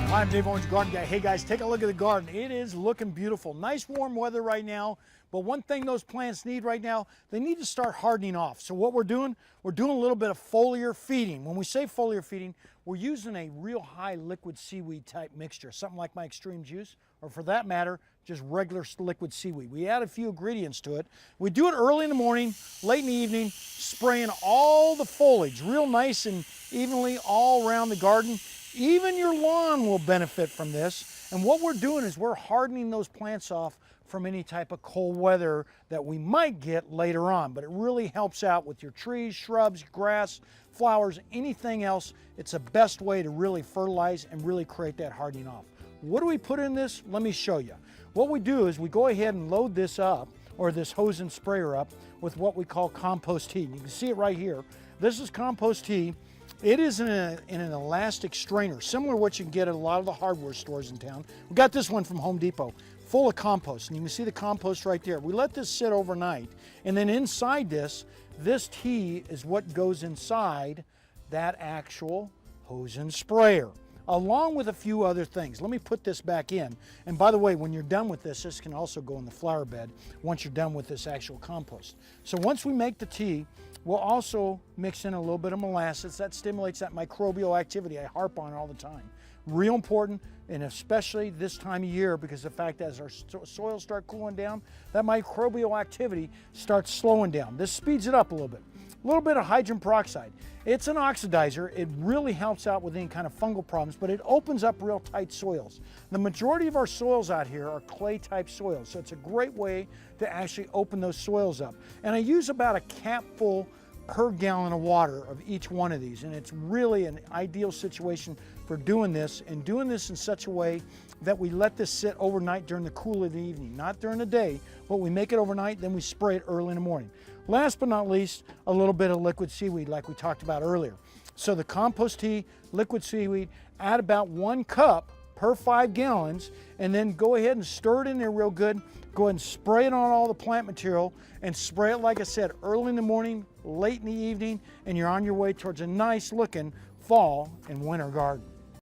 Hi, I'm Dave Owens, Garden Guy. Hey guys, take a look at the garden. It is looking beautiful. Nice warm weather right now, but one thing those plants need right now, they need to start hardening off. So what we're doing a little bit of foliar feeding. When we say foliar feeding, we're using a real high liquid seaweed type mixture, something like my extreme juice, or for that matter, just regular liquid seaweed. We add a few ingredients to it. We do it early in the morning, late in the evening, spraying all the foliage real nice and evenly all around the garden. Even your lawn will benefit from this. And what we're doing is we're hardening those plants off from any type of cold weather that we might get later on. But it really helps out with your trees, shrubs, grass, flowers, anything else. It's the best way to really fertilize and really create that hardening off. What do we put in this? Let me show you. What we do is we go ahead and load this up, or this hose and sprayer up, with what we call compost tea. You can see it right here. This is compost tea. It is in an elastic strainer, similar to what you can get at a lot of the hardware stores in town. We got this one from Home Depot, full of compost, and you can see the compost right there. We let this sit overnight, and then inside this tea is what goes inside that actual hose and sprayer, along with a few other things. Let me put this back in. And by the way, when you're done with this, this can also go in the flower bed once you're done with this actual compost. So once we make the tea, we'll also mix in a little bit of molasses. That stimulates that microbial activity I harp on all the time. Real important, and especially this time of year, because the fact that as our soils start cooling down, that microbial activity starts slowing down. This speeds it up a little bit. A little bit of hydrogen peroxide. It's an oxidizer. It really helps out with any kind of fungal problems, but it opens up real tight soils. The majority of our soils out here are clay type soils, so it's a great way to actually open those soils up. And I use about a capful per gallon of water of each one of these, and it's really an ideal situation for doing this, and doing this in such a way that we let this sit overnight during the cool of the evening, not during the day, but we make it overnight, then we spray it early in the morning. Last but not least, a little bit of liquid seaweed like we talked about earlier. So the compost tea, liquid seaweed, add about 1 cup per 5 gallons, and then go ahead and stir it in there real good. Go ahead and spray it on all the plant material, and spray it, like I said, early in the morning, late in the evening, and you're on your way towards a nice looking fall and winter garden.